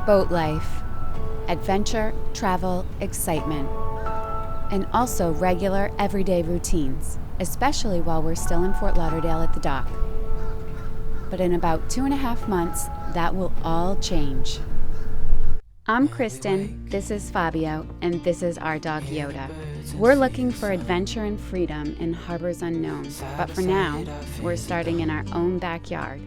boat life, adventure, travel, excitement, and also regular, everyday routines, especially while we're still in Fort Lauderdale at the dock. But in about 2.5 months, that will all change. I'm Kristen, this is Fabio, and this is our dog Yoda. We're looking for adventure and freedom in harbors unknown, but for now, we're starting in our own backyard.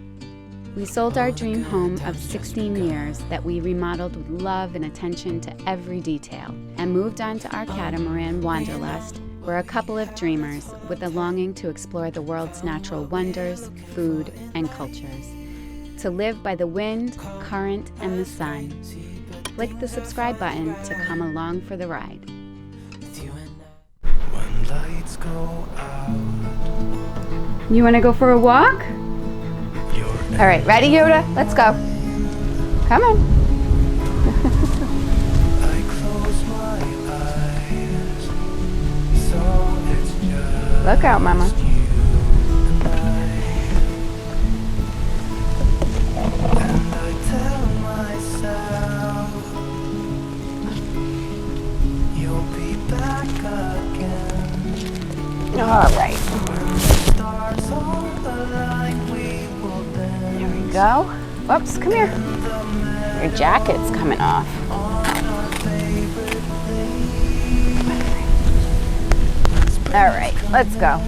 We sold our dream home of 16 years that we remodeled with love and attention to every detail, and moved on to our Catamaran Wanderlust. We're a couple of dreamers with a longing to explore the world's natural wonders, food, and cultures. To live by the wind, current, and the sun. Click the subscribe button to come along for the ride. When lights go out, You want to go for a walk? All right, ready, Yoda? Let's go. Come on. I close my eyes, so it's just Look out, Mama. you and I tell myself you'll be back again. All right. When the stars all align, we will dance. There we go. Whoops, come here. Your jacket's coming off. All right, let's go.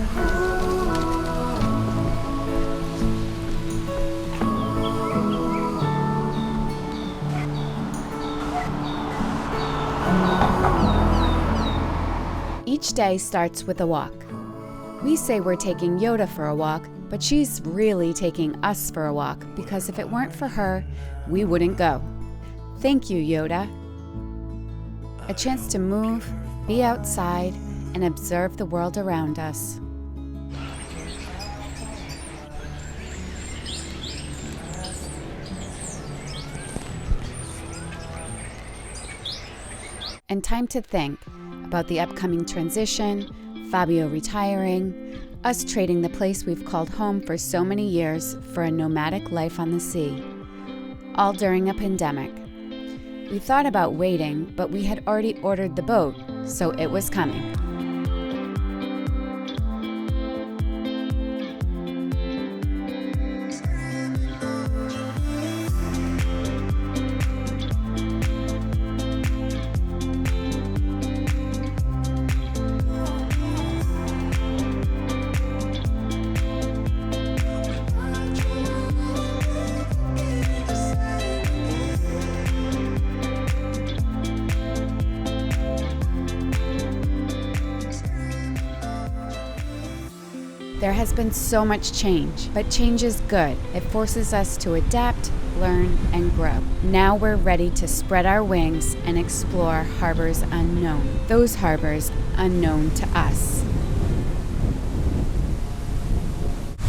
Each day starts with a walk. We say we're taking Yoda for a walk, but she's really taking us for a walk because if it weren't for her, we wouldn't go. Thank you, Yoda. A chance to move, be outside, and observe the world around us. And time to think about the upcoming transition, Fabio retiring, us trading the place we've called home for so many years for a nomadic life on the sea, all during a pandemic. We thought about waiting, but we had already ordered the boat, so it was coming. There has been so much change, but change is good. It forces us to adapt, learn, and grow. Now we're ready to spread our wings and explore harbors unknown. Those harbors unknown to us.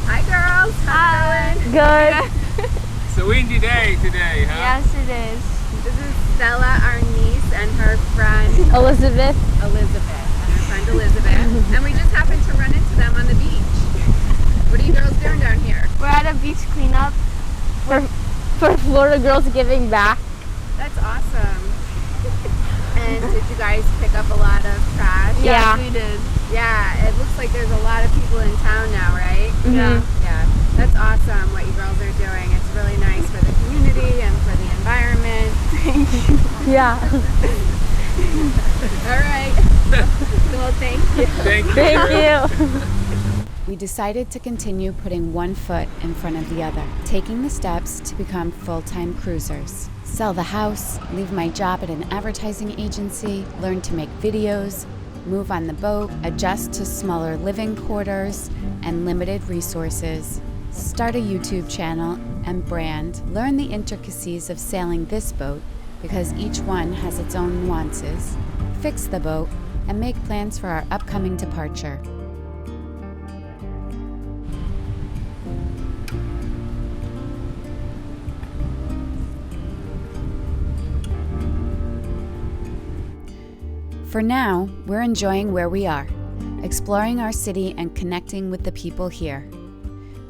Hi girls, how's it going? Good. It's a windy day today, huh? Yes, it is. This is Stella, our niece, and her friend Elizabeth. Elizabeth. And we just happened to run into them on the beach. What are you girls doing down here? We're at a beach cleanup for Florida Girls Giving Back. That's awesome. And did you guys pick up a lot of trash? Yeah. Yes, we did. Yeah, it looks like there's a lot of people in town now, right? Mhm. Yeah. That's awesome what you girls are doing. It's really nice for the community and for the environment. Yeah. All right. Well, thank you. Thank you. Thank you. We decided to continue putting one foot in front of the other, taking the steps to become full-time cruisers. Sell the house, leave my job at an advertising agency, learn to make videos, move on the boat, adjust to smaller living quarters and limited resources, start a YouTube channel and brand, learn the intricacies of sailing this boat because each one has its own nuances, fix the boat, and make plans for our upcoming departure. For now, we're enjoying where we are, exploring our city and connecting with the people here.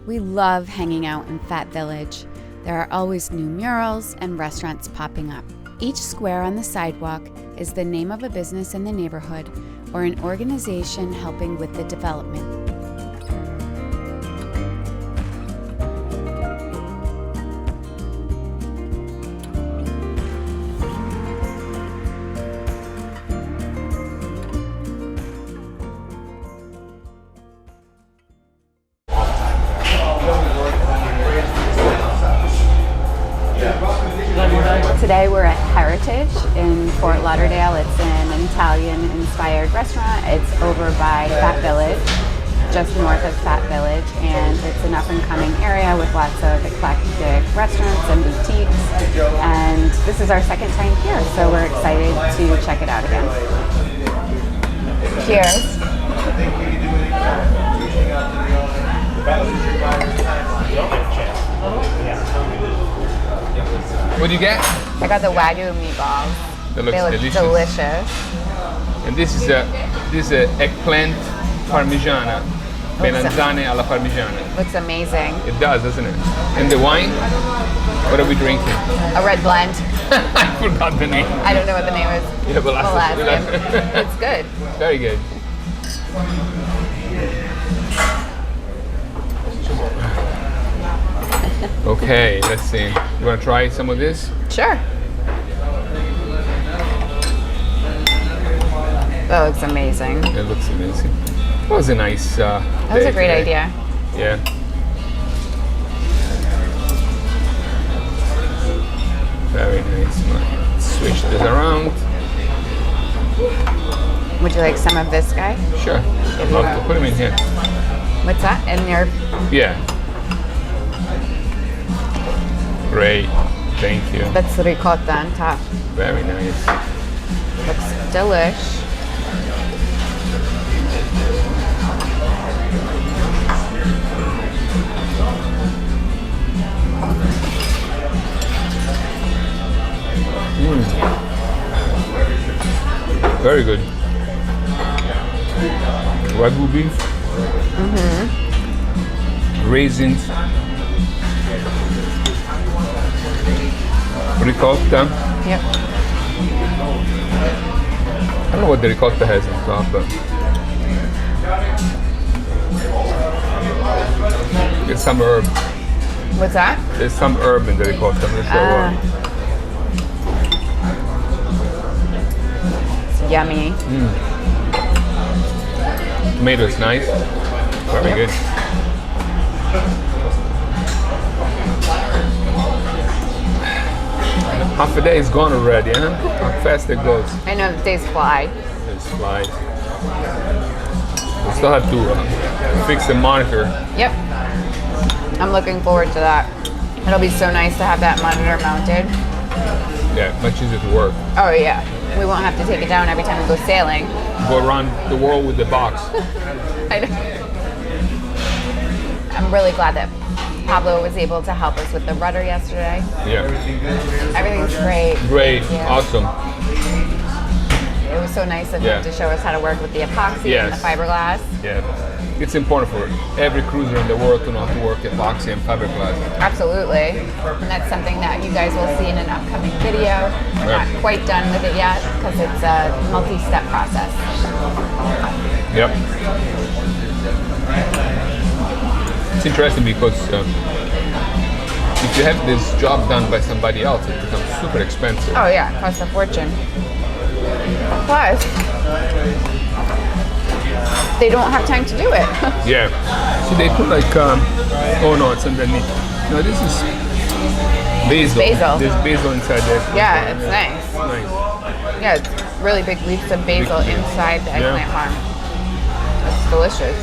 We love hanging out in FATVillage. There are always new murals and restaurants popping up. Each square on the sidewalk is the name of a business in the neighborhood or an organization helping with the development. Today we're at Heritage in Fort Lauderdale. It's an Italian-inspired restaurant. It's over by FATVillage, just north of FATVillage, and it's an up-and-coming area with lots of eclectic restaurants and boutiques. And this is our second time here, so we're excited to check it out again. Cheers. What do you get? I got the Wagyu meatballs. That looks They look delicious. And this is a eggplant parmigiana, melanzane alla parmigiana. Looks amazing. It does, doesn't it? And the wine? What are we drinking? A red blend. I forgot the name. I don't know what the name is. Yeah, but It's good. Very good. Okay, let's see. You want to try some of this? Sure. That looks amazing. It looks amazing. That was a nice That was a great idea. Yeah. Very nice. Switch this around. Would you like some of this guy? Sure. I'd love to put them in here. What's that? In your... Yeah. Great. Thank you. That's the ricotta on top. Very nice. Looks delish. Very good. Wagyu beef. Raisins. Ricotta. Yep. I don't know what the ricotta has on top, but there's some herb. What's that? There's some herb in the ricotta. I'm not sure what. It's yummy. Tomatoes, nice. Very good. Half a day is gone already, huh? How fast it goes. I know the days fly. It flies. We still have to fix the monitor. Yep. I'm looking forward to that. It'll be so nice to have that monitor mounted. Yeah, much easier to work. Oh yeah. We won't have to take it down every time we go sailing. Go around the world with the box. I know. I'm really glad that Pablo was able to help us with the rudder yesterday. Yeah. Everything's great. Great. Yeah. Awesome. It was so nice of him to show us how to work with the epoxy and the fiberglass. Yeah. It's important for every cruiser in the world to know how to work epoxy and fiberglass. Absolutely. And that's something that you guys will see in an upcoming video. We're not quite done with it yet because it's a multi-step process. Yep. It's interesting because if you have this job done by somebody else, it becomes super expensive. Oh yeah, it costs a fortune. Plus, they don't have time to do it. Yeah. So they put like, oh no, it's underneath. No, this is basil. Basil. There's basil inside there. Yeah, it's nice. Nice. Yeah, it's really big leaves of basil inside the eggplant farm. It's delicious.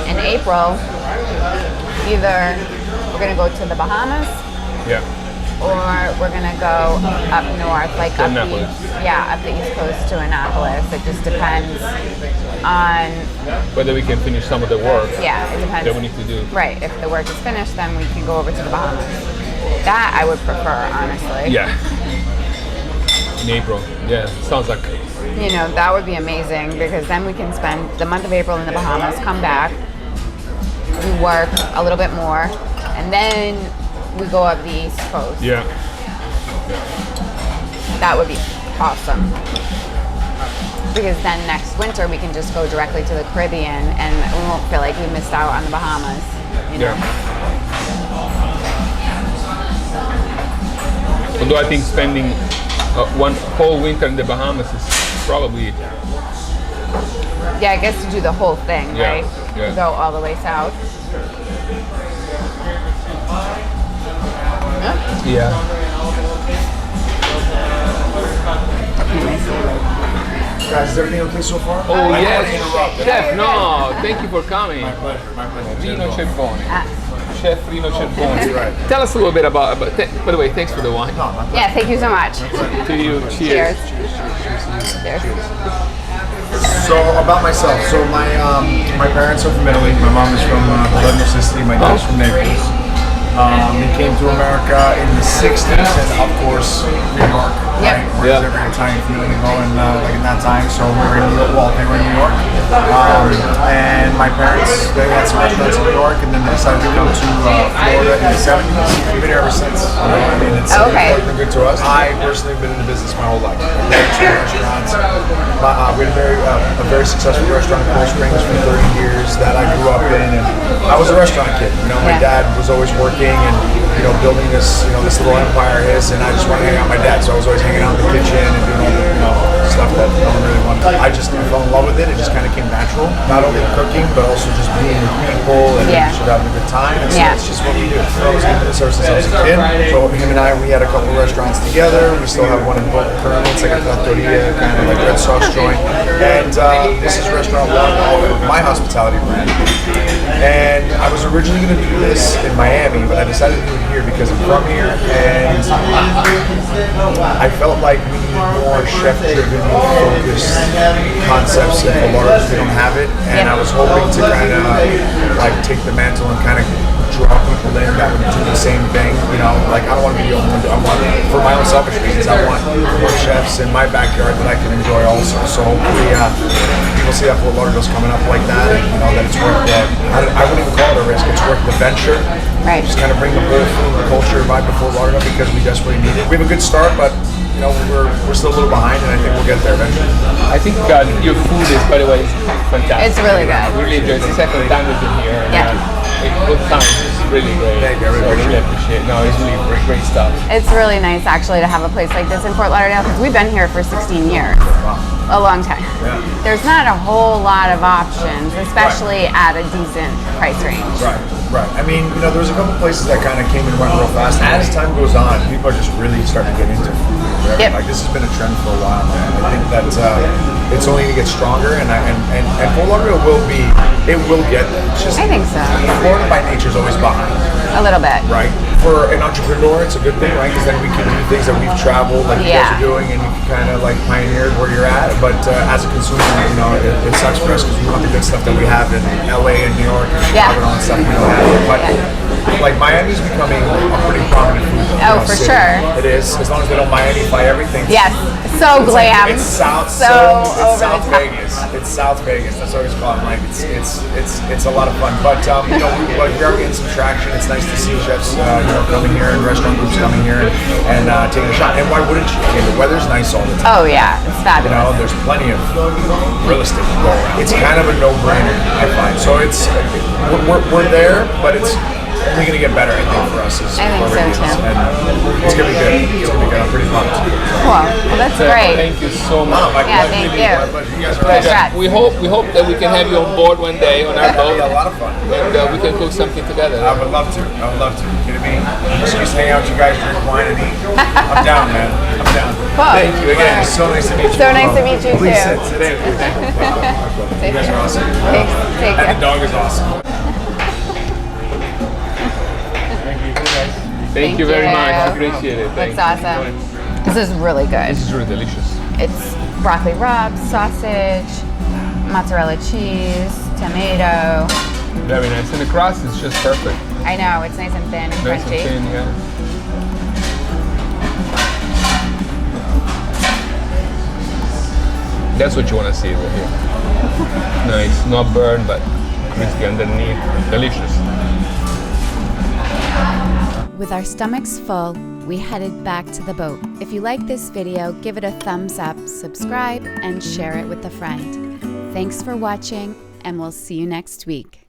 In April, either we're gonna go to the Bahamas, or we're gonna go up north, like up the East Coast to Annapolis. It just depends on, Whether we can finish some of the work yeah, it depends. that we need to do. Right, if the work is finished, then we can go over to the Bahamas. That I would prefer, honestly. Yeah. In April. Yeah, sounds like. You know, that would be amazing because then we can spend the month of April in the Bahamas, come back, we work a little bit more, and then we go up the East Coast. Yeah. That would be awesome. Because then next winter we can just go directly to the Caribbean and we won't feel like we missed out on the Bahamas. You know? Yeah. Although I think spending one whole winter in the Bahamas is probably. Yeah, I guess to do the whole thing, Yeah, right? yeah. Go all the way south. Yeah. Guys, is everything okay so far? Oh I yes, don't wanna interrupt. Chef. No, thank you for coming. My pleasure, my pleasure. Rino Cerbone. Ah. Chef Rino Cerbone. That's right. Tell us a little bit about. By the way, thanks for the wine. No, my pleasure. Yeah, thank you so much. To you. Cheers. Cheers. So about myself. So my parents are from Italy. My mom is from Palermo, Sicily. My dad's from Naples. They came to America in the 60s, and of course New York. Yep. Right? Where Yeah. does every Italian family go in like in that time? So we were in New York. Well, they were in New York, and my parents they had some restaurants in New York, and then they decided to come to Florida in the 70s. We've been here ever since. You know, I mean, it's Okay. been good to us. I personally have been in the business my whole life. I've had two restaurants. We had a very successful restaurant in Cold Springs for 30 years that I grew up in, and I was a restaurant kid. You know, my Yeah. dad was always working and building this this little empire of his, and I just wanted to hang out with my dad, so I was always hanging out in the kitchen and doing all the stuff that no one really wanted. I just fell in love with it. It just kind of came natural. Not only the cooking, but also just being with people and Yeah. just having a good time. And so Yeah. it's just what we do. I was in the service since I was a kid. So him and I, we had a couple of restaurants together. We still have one in Boca currently. It's like a trattoria, kind of like red sauce joint. And this is Restaurant Lauderdale, my hospitality brand. And I was originally going to do this in Miami, but I decided to do it here because I'm from here, and I felt like we need more chef-driven, focused concepts in Florida. We don't have it, and I was hoping to kind of like take the mantle and kind of draw people in that would do the same thing. Like I don't want to be the only one. I want, for my own selfish reasons, I want more chefs in my backyard that I can enjoy also. So hopefully people see that Fort Lauderdale's coming up like that, and that it's worth I wouldn't even call it a risk. It's worth the venture. Right. Just kind of bring the whole food and culture vibe to Fort Lauderdale because we desperately need it. We have a good start, but we're still a little behind, and I think we'll get there eventually. I think your food is, by the way, is fantastic. It's really good. We really enjoy it. It's the second time we've been here. And, Yeah. Good time. It's really great. Thank you. I really So appreciate it. No, it's really great stuff. It's really nice actually to have a place like this in Fort Lauderdale because we've been here for 16 years. A long time. Yeah. There's not a whole lot of options, especially at a decent price range. Right. I mean, there's a couple places that kind of came and went real fast. As time goes on, people are just really starting to get into food. Yep. Like this has been a trend for a while, man. I think that it's only going to get stronger, and Fort Lauderdale will get there. It's just, I think so. Florida by nature is always behind. A little bit. Right. For an entrepreneur, it's a good thing, right? Because then we can do things that we've traveled, like you guys are doing, and you can kind of like pioneer where you're at. But as a consumer, it sucks for us because we want the good stuff that we have in LA and New York and Chicago and all that stuff we don't have. But like Miami's becoming a pretty prominent food. For city. sure. It is, as long as they don't Miami-fy everything. Yes. So It's like- glam. it's South. So It's over South the top. Vegas. It's South Vegas. That's what it's called. Like it's a lot of fun. But we are getting some traction. It's nice to see chefs coming here and restaurant groups coming here and taking a shot. And why wouldn't you? I mean, the weather's nice all the time. Oh yeah, it's fabulous. There's plenty of real estate to go around. It's kind of a no-brainer, I find. So we're there, but it's only going to get better, I think, for us. I think so, too. And it's going to be good. It's going to be good. I'm pretty pumped. Cool. Well, that's great. Thank you so much. My Yeah, pleasure. thank Really, you. my pleasure. You guys are Congrats. awesome. We hope that we can have you on board one day on our That'd boat, be a lot of fun. and we can cook something together. I would love to. You kidding me? I'm just used to hang out with you guys, drink wine, and eat. I'm down, man. I'm down. Cool. Thank you again. It's so nice to meet you. So nice to meet you, Please too. sit in. You guys are awesome. Thanks. Take And the care. dog is awesome. Thank you very much. Appreciate it. Thank That's you. awesome. This is really good. This is really delicious. It's broccoli rub, sausage, mozzarella cheese, tomato. Very nice. And the crust is just perfect. I know, it's nice and thin and Nice crunchy. and thin, yeah. That's what you want to see over here. Nice, not burned, but crispy underneath. Delicious. With our stomachs full, we headed back to the boat. If you like this video, give it a thumbs up, subscribe, and share it with a friend. Thanks for watching, and we'll see you next week.